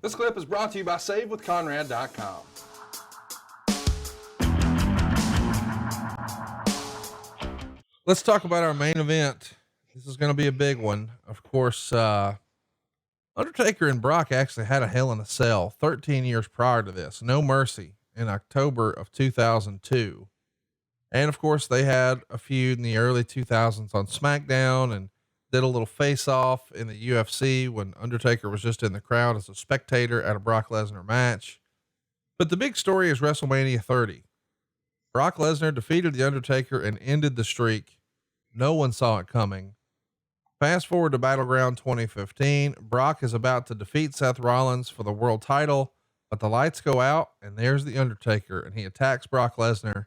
This clip is brought to you by SaveWithConrad.com. Let's talk about our main event. This is going to be a big one. Of course, Undertaker and Brock actually had a Hell in a Cell 13 years prior to this. No Mercy in October of 2002. And of course, they had a feud in the early 2000s on SmackDown and did a little face off in the UFC when Undertaker was just in the crowd as a spectator at a Brock Lesnar match. But the big story is WrestleMania 30. Brock Lesnar defeated The Undertaker and ended the streak. No one saw it coming. Fast forward to Battleground 2015. Brock is about to defeat Seth Rollins for the world title, but the lights go out and there's The Undertaker and he attacks Brock Lesnar.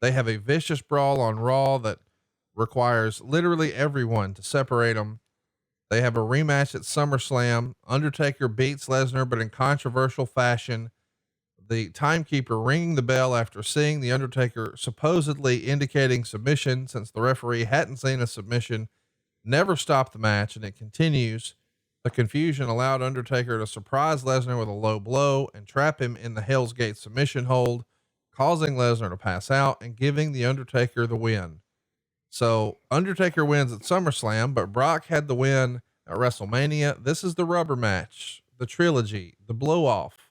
They have a vicious brawl on Raw that requires literally everyone to separate them. They have a rematch at SummerSlam. Undertaker beats Lesnar, but in controversial fashion. The timekeeper ringing the bell after seeing The Undertaker supposedly indicating submission, since the referee hadn't seen a submission, never stopped the match, and it continues. The confusion allowed Undertaker to surprise Lesnar with a low blow and trap him in the Hell's Gate submission hold, causing Lesnar to pass out and giving The Undertaker the win. So Undertaker wins at SummerSlam, but Brock had the win at WrestleMania. This is the rubber match, the trilogy, the blow off,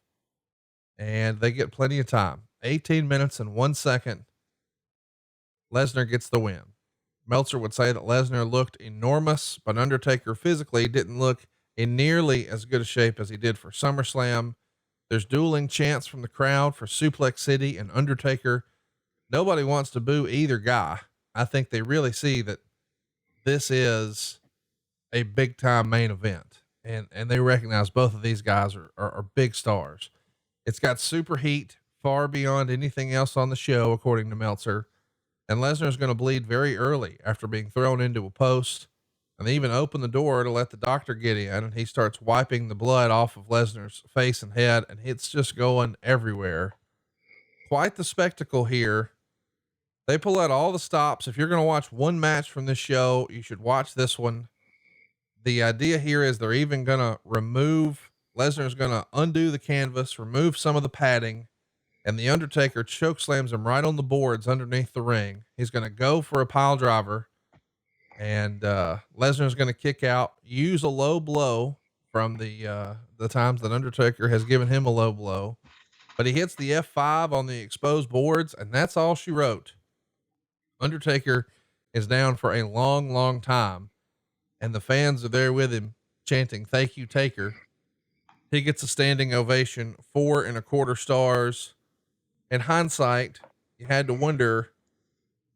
and they get plenty of time. 18 minutes and 1 second. Lesnar gets the win. Meltzer would say that Lesnar looked enormous, but Undertaker physically didn't look in nearly as good a shape as he did for SummerSlam. There's dueling chants from the crowd for Suplex City and Undertaker. Nobody wants to boo either guy. I think they really see that this is a big time main event, and they recognize both of these guys are big stars. It's got super heat far beyond anything else on the show, according to Meltzer. And Lesnar's going to bleed very early after being thrown into a post, and they even open the door to let the doctor get in, and he starts wiping the blood off of Lesnar's face and head, and it's just going everywhere. Quite the spectacle here. They pull out all the stops. If you're going to watch one match from this show, you should watch this one. The idea here is they're even going to Lesnar's going to undo the canvas, remove some of the padding, and The Undertaker chokeslams him right on the boards underneath the ring. He's going to go for a pile driver, and Lesnar's going to kick out, use a low blow from the times that Undertaker has given him a low blow, but he hits the F5 on the exposed boards, and that's all she wrote. Undertaker is down for a long, long time, and the fans are there with him chanting, "Thank you, Taker." He gets a standing ovation, 4.25 stars. In hindsight, you had to wonder,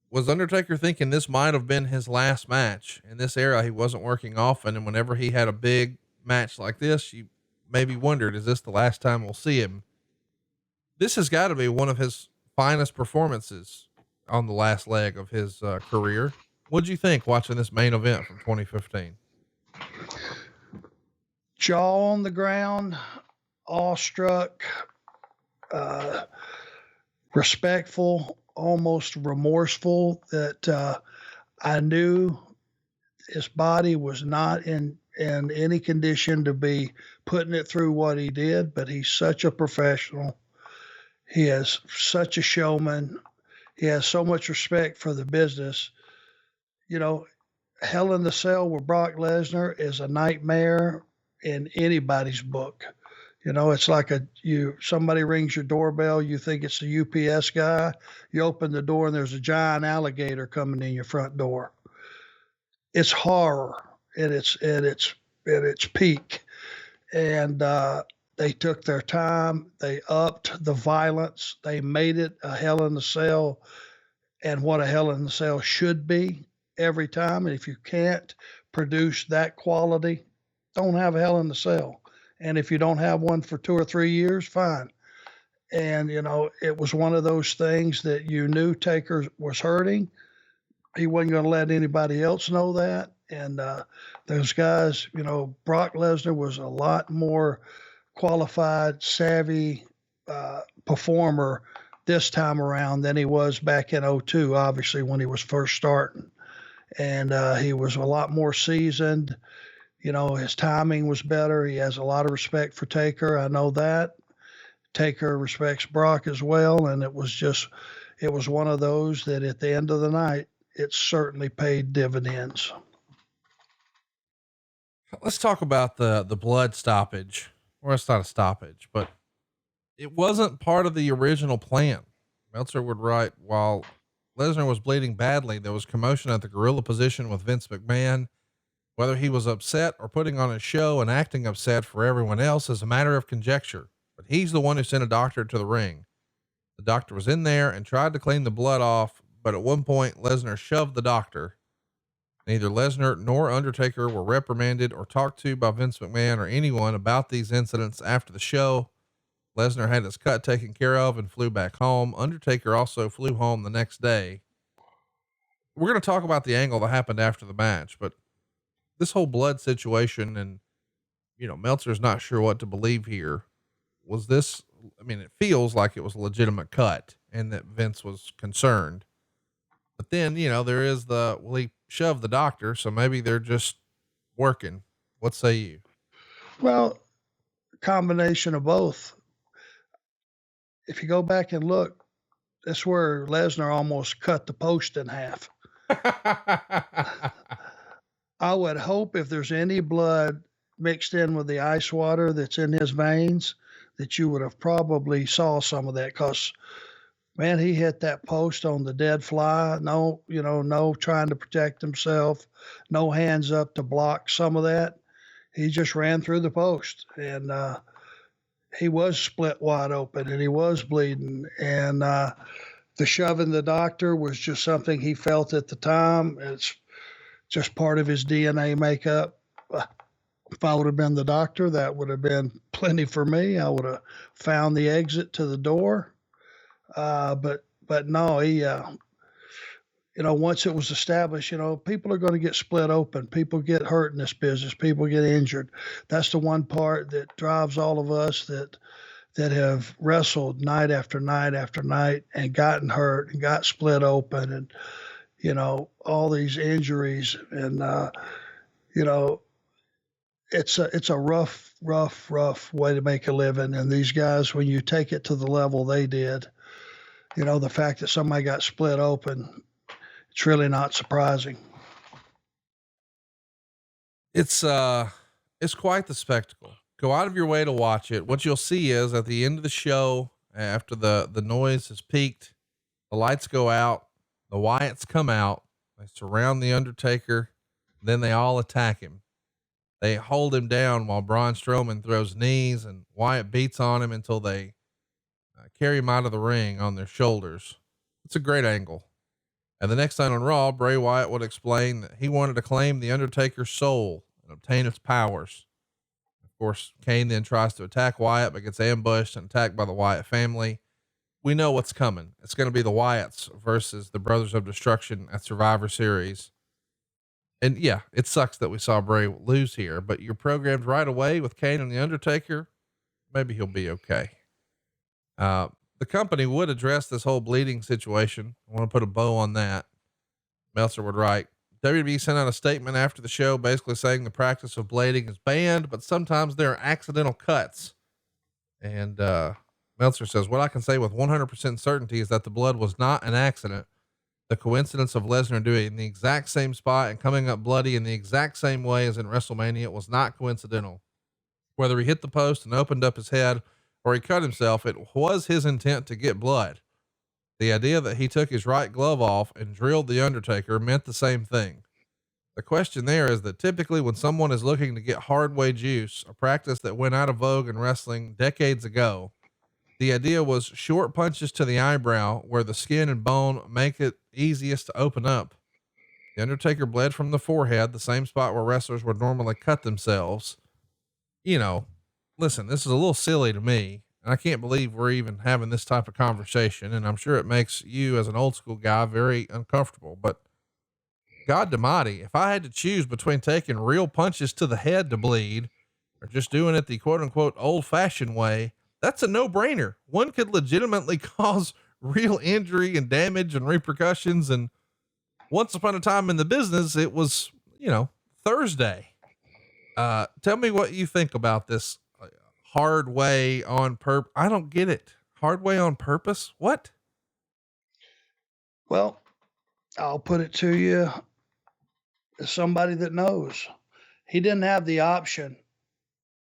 was Undertaker thinking this might have been his last match? In this era, he wasn't working often, and whenever he had a big match like this, you maybe wondered, is this the last time we'll see him? This has got to be one of his finest performances on the last leg of his career. What'd you think watching this main event from 2015? Jaw on the ground, awestruck, respectful, almost remorseful that I knew his body was not in any condition to be putting it through what he did, but he's such a professional. He is such a showman. He has so much respect for the business. You know, Hell in the Cell with Brock Lesnar is a nightmare in anybody's book. You know, it's like somebody rings your doorbell, you think it's the UPS guy, you open the door and there's a giant alligator coming in your front door. It's horror at its peak. And they took their time, they upped the violence, they made it a Hell in the Cell, and what a Hell in the Cell should be every time. And if you can't produce that quality, don't have a Hell in the Cell. And if you don't have one for 2 or 3 years, fine. And, you know, it was one of those things that you knew Taker was hurting. He wasn't going to let anybody else know that. And those guys, you know, Brock Lesnar was a lot more qualified, savvy performer this time around than he was back in 2002, obviously, when he was first starting. And he was a lot more seasoned. His timing was better. He has a lot of respect for Taker. I know that. Taker respects Brock as well. And it was one of those that at the end of the night, it certainly paid dividends. Let's talk about the blood stoppage. Well, it's not a stoppage, but it wasn't part of the original plan. Meltzer would write, while Lesnar was bleeding badly, there was commotion at the gorilla position with Vince McMahon. Whether he was upset or putting on a show and acting upset for everyone else is a matter of conjecture, but he's the one who sent a doctor to the ring. The doctor was in there and tried to clean the blood off, but at one point Lesnar shoved the doctor. Neither Lesnar nor Undertaker were reprimanded or talked to by Vince McMahon or anyone about these incidents after the show. Lesnar had his cut taken care of and flew back home. Undertaker also flew home the next day. We're going to talk about the angle that happened after the match, but this whole blood situation, and Meltzer's not sure what to believe here. Was this, it feels like it was a legitimate cut and that Vince was concerned, but then, there is he shoved the doctor. So maybe they're just working. What say you? Well, combination of both. If you go back and look, that's where Lesnar almost cut the post in half. I would hope if there's any blood mixed in with the ice water that's in his veins, that you would have probably saw some of that, because man, he hit that post on the dead fly. No, no trying to protect himself, no hands up to block some of that. He just ran through the post, and he was split wide open and he was bleeding. And the shoving the doctor was just something he felt at the time. It's just part of his DNA makeup. If I would have been the doctor, that would have been plenty for me. I would have found the exit to the door. But no, he, once it was established, people are going to get split open. People get hurt in this business. People get injured. That's the one part that drives all of us that have wrestled night after night after night and gotten hurt and got split open, and, all these injuries. And, it's a rough way to make a living. And these guys, when you take it to the level they did, the fact that somebody got split open, it's really not surprising. It's quite the spectacle. Go out of your way to watch it. What you'll see is at the end of the show, after the noise has peaked, the lights go out, the Wyatts come out, they surround the Undertaker, then they all attack him. They hold him down while Braun Strowman throws knees, and Wyatt beats on him until they carry him out of the ring on their shoulders. It's a great angle. And the next night on Raw, Bray Wyatt would explain that he wanted to claim the Undertaker's soul and obtain its powers. Of course, Kane then tries to attack Wyatt, but gets ambushed and attacked by the Wyatt family. We know what's coming. It's going to be the Wyatts versus the Brothers of Destruction at Survivor Series. And yeah, it sucks that we saw Bray lose here, but you're programmed right away with Kane and the Undertaker. Maybe he'll be okay. The company would address this whole bleeding situation. I want to put a bow on that. Meltzer would write, WWE sent out a statement after the show basically saying the practice of blading is banned, but sometimes there are accidental cuts. And Meltzer says, what I can say with 100% certainty is that the blood was not an accident. The coincidence of Lesnar doing it in the exact same spot and coming up bloody in the exact same way as in WrestleMania was not coincidental. Whether he hit the post and opened up his head or he cut himself, it was his intent to get blood. The idea that he took his right glove off and drilled the Undertaker meant the same thing. The question there is that typically when someone is looking to get hardway juice, a practice that went out of vogue in wrestling decades ago, the idea was short punches to the eyebrow where the skin and bone make it easiest to open up. The Undertaker bled from the forehead, the same spot where wrestlers would normally cut themselves. Listen, this is a little silly to me, and I can't believe we're even having this type of conversation. And I'm sure it makes you as an old school guy very uncomfortable, but God Almighty, if I had to choose between taking real punches to the head to bleed or just doing it the quote unquote old fashioned way, that's a no brainer. One could legitimately cause real injury and damage and repercussions. And once upon a time in the business, it was, Thursday. Tell me what you think about this hard way on I don't get it. Hard way on purpose. What? Well, I'll put it to you as somebody that knows. He didn't have the option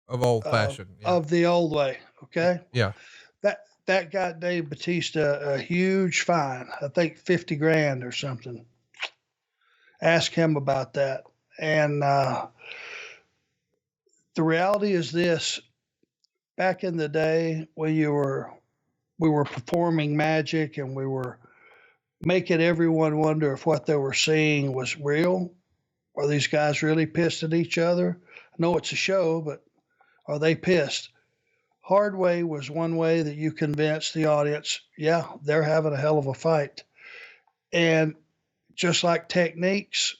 Of old fashioned. Yeah. of the old way. Okay. Yeah. That got Dave Batista a huge fine. I think 50 grand or something. Ask him about that. And the reality is this: back in the day when we were performing magic and we were making everyone wonder if what they were seeing was real. Are these guys really pissed at each other? I know it's a show, but are they pissed? Hard way was one way that you convinced the audience, yeah, they're having a hell of a fight. And just like techniques,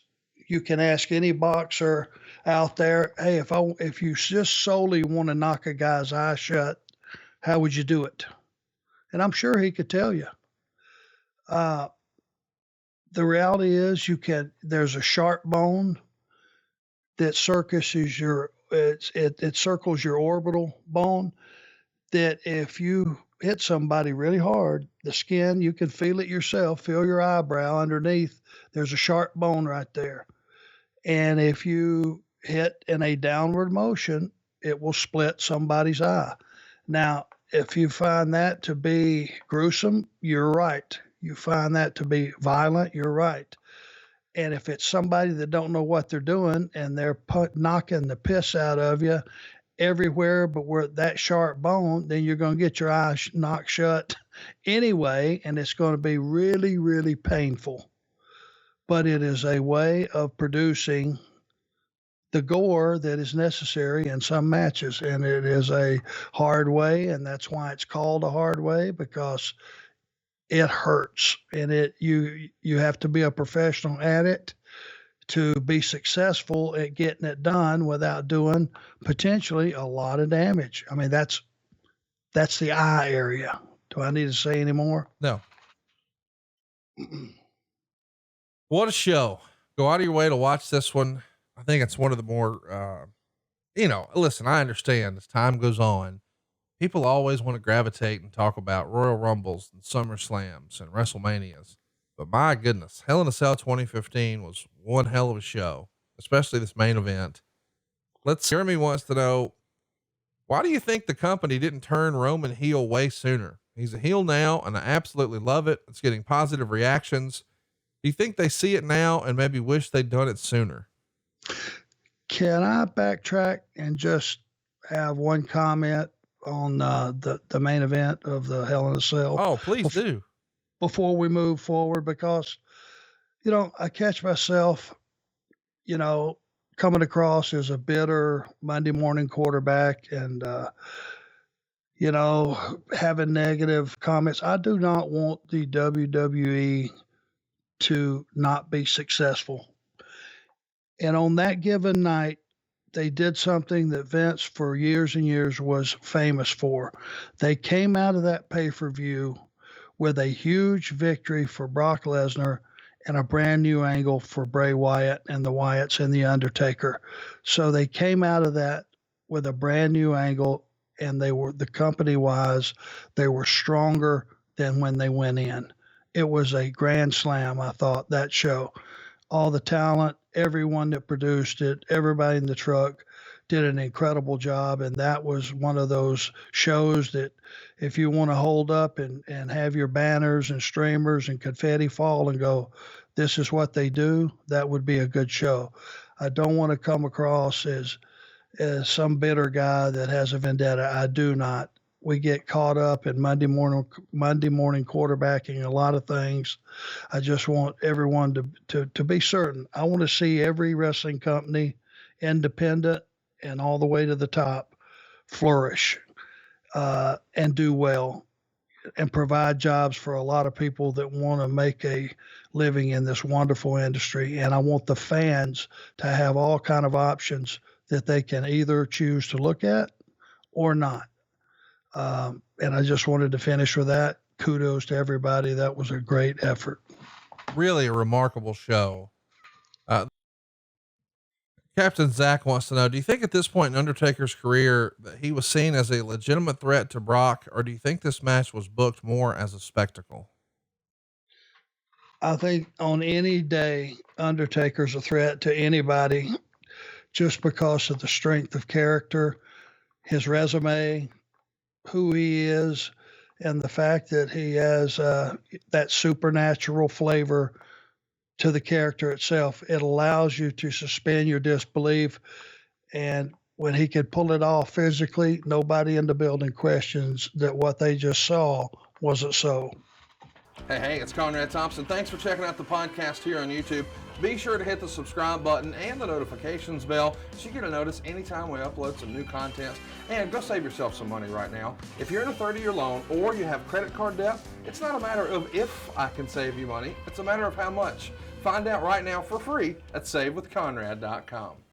you can ask any boxer out there, hey, if you just solely want to knock a guy's eye shut, how would you do it? And I'm sure he could tell you. Uh, the reality is there's a sharp bone that it circles your orbital bone, that if you hit somebody really hard, the skin, you can feel it yourself, feel your eyebrow underneath. There's a sharp bone right there. And if you hit in a downward motion, it will split somebody's eye. Now, if you find that to be gruesome, you're right. You find that to be violent, you're right. And if it's somebody that don't know what they're doing and they're knocking the piss out of you everywhere but where that sharp bone, then you're going to get your eyes knocked shut anyway, and it's going to be really, really painful. But it is a way of producing the gore that is necessary in some matches, and it is a hard way, and that's why it's called a hard way, because it hurts, and you have to be a professional at it to be successful at getting it done without doing potentially a lot of damage. I mean, that's the eye area. Do I need to say any more? No. What a show. Go out of your way to watch this one. I think it's one of the more, listen, I understand as time goes on, people always want to gravitate and talk about Royal Rumbles and Summer Slams and WrestleManias. But my goodness, Hell in a Cell 2015 was one hell of a show, especially this main event. Jeremy wants to know, why do you think the company didn't turn Roman heel way sooner? He's a heel now, and I absolutely love it. It's getting positive reactions. Do you think they see it now and maybe wish they'd done it sooner? Can I backtrack and just have one comment on the main event of the Hell in a Cell? Oh, please do. Before we move forward, because, I catch myself, coming across as a bitter Monday morning quarterback and, having negative comments. I do not want the WWE to not be successful. And on that given night, they did something that Vince for years and years was famous for. They came out of that pay-per-view with a huge victory for Brock Lesnar and a brand new angle for Bray Wyatt and the Wyatts and the Undertaker. So they came out of that with a brand new angle, and the company-wise, they were stronger than when they went in. It was a grand slam, I thought, that show. All the talent, everyone that produced it, everybody in the truck did an incredible job. And that was one of those shows that if you want to hold up and have your banners and streamers and confetti fall and go, this is what they do, that would be a good show. I don't want to come across as some bitter guy that has a vendetta. I do not. We get caught up in Monday morning quarterbacking a lot of things. I just want everyone to be certain. I want to see every wrestling company, independent and all the way to the top, flourish and do well and provide jobs for a lot of people that want to make a living in this wonderful industry. And I want the fans to have all kind of options that they can either choose to look at or not. And I just wanted to finish with that. Kudos to everybody. That was a great effort. Really a remarkable show. Captain Zach wants to know, do you think at this point in Undertaker's career that he was seen as a legitimate threat to Brock, or do you think this match was booked more as a spectacle? I think on any day, Undertaker's a threat to anybody just because of the strength of character, his resume, who he is, and the fact that he has that supernatural flavor to the character itself. It allows you to suspend your disbelief. And when he could pull it off physically, nobody in the building questions that what they just saw wasn't so. Hey, it's Conrad Thompson. Thanks for checking out the podcast here on YouTube. Be sure to hit the subscribe button and the notifications bell so you get a notice anytime we upload some new content. And go save yourself some money right now. If you're in a 30-year loan or you have credit card debt, it's not a matter of if I can save you money. It's a matter of how much. Find out right now for free at SaveWithConrad.com.